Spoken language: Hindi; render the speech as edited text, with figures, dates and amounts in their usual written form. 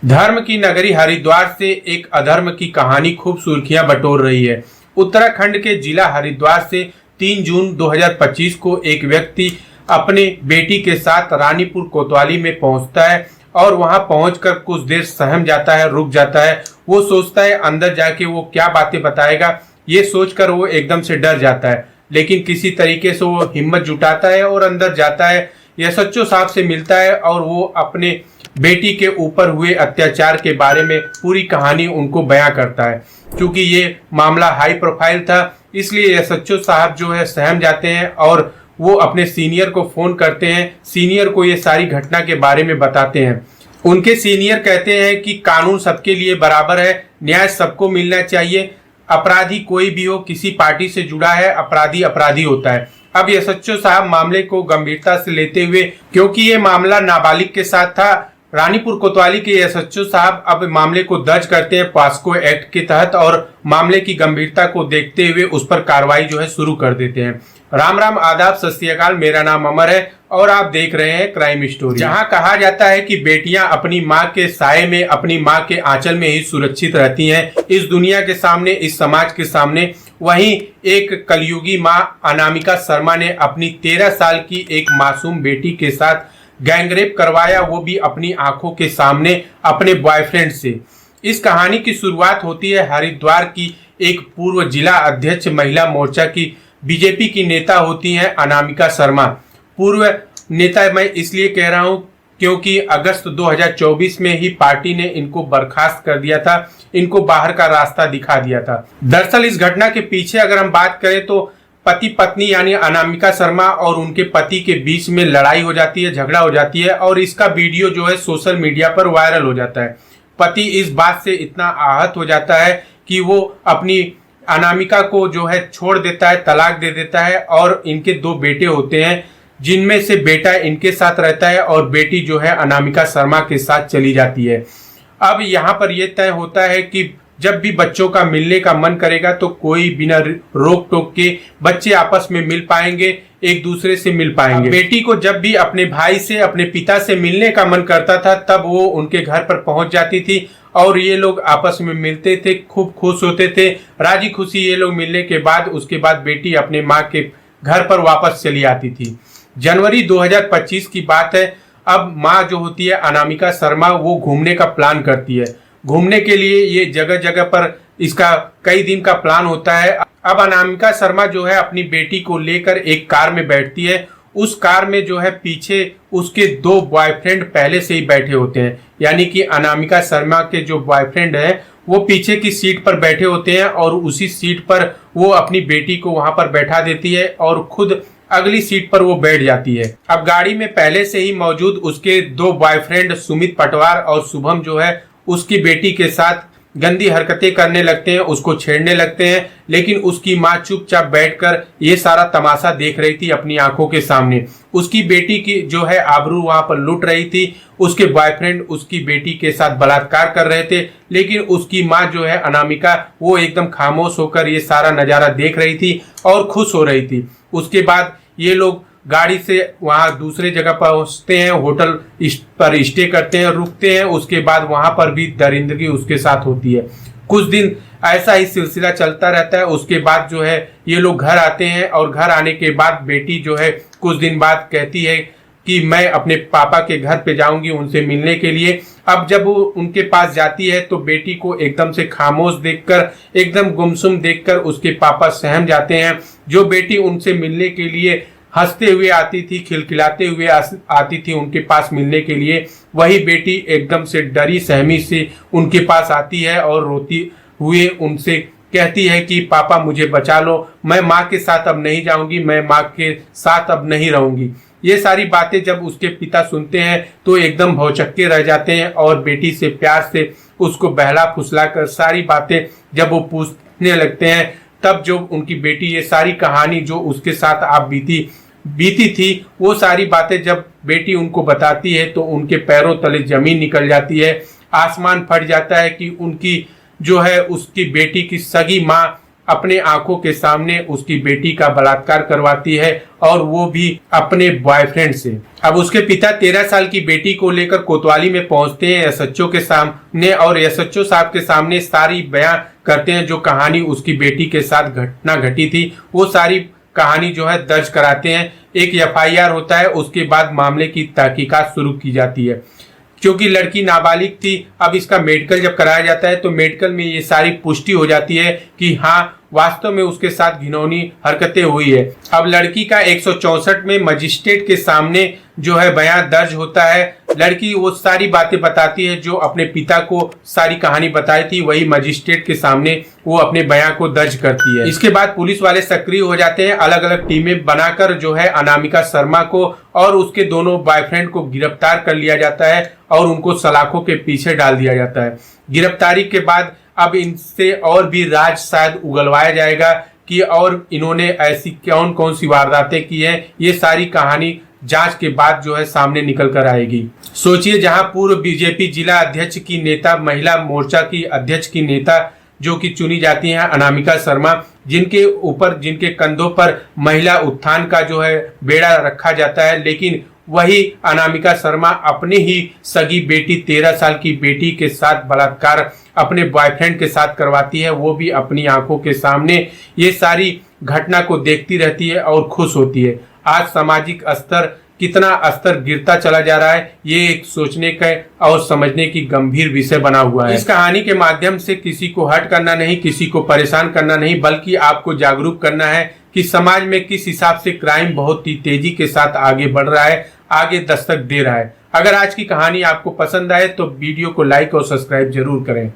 धर्म की नगरी हरिद्वार से एक अधर्म की कहानी खूब सुर्खियां बटोर रही है। उत्तराखंड के जिला हरिद्वार से 3 जून 2025 को एक व्यक्ति अपने बेटी के साथ रानीपुर कोतवाली में पहुंचता है और वहां पहुंचकर कुछ देर सहम जाता है, रुक जाता है। वो सोचता है अंदर जाके वो क्या बातें बताएगा, ये सोचकर वो एकदम से डर जाता है, लेकिन किसी तरीके से वो हिम्मत जुटाता है और अंदर जाता है। एसएचओ साहब से मिलता है और वो अपने बेटी के ऊपर हुए अत्याचार के बारे में पूरी कहानी उनको बयां करता है। क्योंकि ये मामला हाई प्रोफाइल था, इसलिए एसएचओ साहब जो है सहम जाते हैं और वो अपने सीनियर को फोन करते हैं। सीनियर को ये सारी घटना के बारे में बताते हैं। उनके सीनियर कहते हैं कि कानून सबके लिए बराबर है, न्याय सबको मिलना चाहिए। अपराधी कोई भी हो, किसी पार्टी से जुड़ा है, अपराधी अपराधी होता है। अब एसएचओ साहब मामले को गंभीरता से लेते हुए, क्योंकि ये मामला नाबालिग के साथ था, रानीपुर कोतवाली के एसएचओ साहब अब मामले को दर्ज करते हैं पॉस्को एक्ट के तहत और मामले की गंभीरता को देखते हुए उस पर कार्रवाई जो है शुरू कर देते हैं। राम राम, आदाब, सत श्री अकाल। मेरा नाम अमर है और आप देख रहे हैं क्राइम स्टोरी। जहां कहा जाता है कि बेटियां अपनी मां के साये में, अपनी मां के आंचल में ही सुरक्षित रहती हैं इस दुनिया के सामने, इस समाज के सामने, वहीं एक कलयुगी मां अनामिका शर्मा ने अपनी 13 साल की एक मासूम बेटी के साथ गैंगरेप करवाया, वो भी अपनी आंखों के सामने अपने बॉयफ्रेंड से। इस कहानी की शुरुआत होती है हरिद्वार की एक पूर्व जिला अध्यक्ष महिला मोर्चा की बीजेपी की नेता होती हैं अनामिका शर्मा। पूर्व नेता मैं इसलिए कह रहा हूं क्योंकि अगस्त 2024 में ही पार्टी ने इनको बर्खास्त कर दिया था, इनको बाहर का रास्ता दिखा दिया था। दरअसल इस घटना के पीछे अगर हम बात करें तो पति पत्नी यानी अनामिका शर्मा और उनके पति के बीच में लड़ाई हो जाती है, झगड़ा हो जाती है और इसका वीडियो जो है सोशल मीडिया पर वायरल हो जाता है। पति इस बात से इतना आहत हो जाता है कि वो अपनी अनामिका को जो है छोड़ देता है, तलाक दे देता है और इनके 2 बेटे होते हैं, जिनमें से बेटा इनके साथ रहता है और बेटी जो है अनामिका शर्मा के साथ चली जाती है। अब यहाँ पर यह तय होता है कि जब भी बच्चों का मिलने का मन करेगा तो कोई बिना रोक टोक के बच्चे आपस में मिल पाएंगे, एक दूसरे से मिल पाएंगे। बेटी को जब भी अपने भाई से, अपने पिता से मिलने का मन करता था तब वो उनके घर पर पहुंच जाती थी और ये लोग आपस में मिलते थे, खूब खुश होते थे, राजी खुशी ये लोग मिलने के बाद उसके बाद बेटी अपने माँ के घर पर वापस चली आती थी। जनवरी 2025 की बात है। अब माँ जो होती है अनामिका शर्मा वो घूमने का प्लान करती है। घूमने के लिए ये जगह जगह पर इसका कई दिन का प्लान होता है। अब अनामिका शर्मा जो है अपनी बेटी को लेकर एक कार में बैठती है। उस कार में जो है पीछे उसके 2 बॉयफ्रेंड पहले से ही बैठे होते हैं, यानी कि अनामिका शर्मा के जो बॉयफ्रेंड है वो पीछे की सीट पर बैठे होते हैं और उसी सीट पर वो अपनी बेटी को वहां पर बैठा देती है और खुद अगली सीट पर वो बैठ जाती है। अब गाड़ी में पहले से ही मौजूद उसके 2 बॉयफ्रेंड सुमित पटवार और शुभम जो है उसकी बेटी के साथ गंदी हरकतें करने लगते हैं, उसको छेड़ने लगते हैं, लेकिन उसकी माँ चुपचाप बैठकर ये सारा तमाशा देख रही थी अपनी आंखों के सामने। उसकी बेटी की जो है आबरू वहां पर लूट रही थी। उसके बॉयफ्रेंड उसकी बेटी के साथ बलात्कार कर रहे थे, लेकिन उसकी माँ जो है अनामिका वो एकदम खामोश होकर ये सारा नजारा देख रही थी और खुश हो रही थी। उसके बाद ये लोग गाड़ी से वहां दूसरे जगह पहुंचते हैं, होटल पर स्टे करते हैं, रुकते हैं। उसके बाद वहां पर भी दरिंदगी उसके साथ होती है। कुछ दिन ऐसा ही सिलसिला चलता रहता है। उसके बाद जो है ये लोग घर आते हैं और घर आने के बाद बेटी जो है कुछ दिन बाद कहती है कि मैं अपने पापा के घर पे जाऊंगी उनसे मिलने के लिए। अब जब वो उनके पास जाती है तो बेटी को एकदम से खामोश देखकर, एकदम गुमसुम देखकर उसके पापा सहम जाते हैं। जो बेटी उनसे मिलने के लिए हंसते हुए आती थी, खिलखिलाते हुए आती थी उनके पास मिलने के लिए, वही बेटी एकदम से डरी सहमी से उनके पास आती है और रोती हुए उनसे कहती है कि पापा मुझे बचा लो, मैं माँ के साथ अब नहीं जाऊंगी, मैं माँ के साथ अब नहीं रहूंगी। ये सारी बातें जब उसके पिता सुनते हैं तो एकदम भौचक्के रह जाते हैं और बेटी से प्यार से उसको बहला फुसला कर सारी बातें जब वो पूछने लगते हैं, तब जो उनकी बेटी ये सारी कहानी जो उसके साथ आप बीती थी वो सारी बातें जब बेटी उनको बताती है तो उनके पैरों तले जमीन निकल जाती है, आसमान फट जाता है कि उनकी जो है उसकी बेटी की सगी माँ अपने आंखों के सामने उसकी बेटी का बलात्कार करवाती है, और वो भी अपने बॉयफ्रेंड से। अब उसके पिता 13 साल की बेटी को लेकर कोतवाली में पहुंचते हैं एसएचओ के सामने, और एसएचओ साहब के सामने सारी बयां करते हैं जो कहानी उसकी बेटी के साथ घटना घटी थी, वो सारी कहानी जो है दर्ज कराते हैं। एक एफआईआर होता है, उसके बाद मामले की तहकीकात शुरू की जाती है। क्योंकि लड़की नाबालिग थी, अब इसका मेडिकल जब कराया जाता है तो मेडिकल में ये सारी पुष्टि हो जाती है कि हाँ वास्तव में उसके साथ घिनौनी हरकतें हुई है। अब लड़की का 164 में मजिस्ट्रेट के सामने जो है बयान दर्ज होता है। लड़की वो सारी बातें बताती है जो अपने पिता को सारी कहानी बताई थी, वही मजिस्ट्रेट के सामने वो अपने बयान को दर्ज करती है। इसके बाद पुलिस वाले सक्रिय हो जाते हैं, अलग अलग टीमें बनाकर जो है अनामिका शर्मा को और उसके दोनों बॉयफ्रेंड को गिरफ्तार कर लिया जाता है और उनको सलाखों के पीछे डाल दिया जाता है। गिरफ्तारी के बाद अब इनसे और भी राज शायद उगलवाया जाएगा कि और इन्होंने ऐसी कौन कौन सी वारदातें की हैं। ये सारी कहानी जांच के बाद जो है सामने निकल कर आएगी। सोचिए, जहां पूर्व बीजेपी जिला अध्यक्ष की नेता, महिला मोर्चा की अध्यक्ष की नेता जो कि चुनी जाती हैं अनामिका शर्मा, जिनके कंधों पर महिला उत्थान का जो है बेड़ा रखा जाता है, लेकिन वही अनामिका शर्मा अपनी ही सगी बेटी 13 साल की बेटी के साथ बलात्कार अपने बॉयफ्रेंड के साथ करवाती है, वो भी अपनी आंखों के सामने। ये सारी घटना को देखती रहती है और खुश होती है। आज सामाजिक स्तर कितना स्तर गिरता चला जा रहा है, ये एक सोचने का और समझने की गंभीर विषय बना हुआ है। इस कहानी के माध्यम से किसी को हर्ट करना नहीं, किसी को परेशान करना नहीं, बल्कि आपको जागरूक करना है कि समाज में किस हिसाब से क्राइम बहुत ही तेजी के साथ आगे बढ़ रहा है, आगे दस्तक दे रहा है। अगर आज की कहानी आपको पसंद आए तो वीडियो को लाइक और सब्सक्राइब जरूर करें।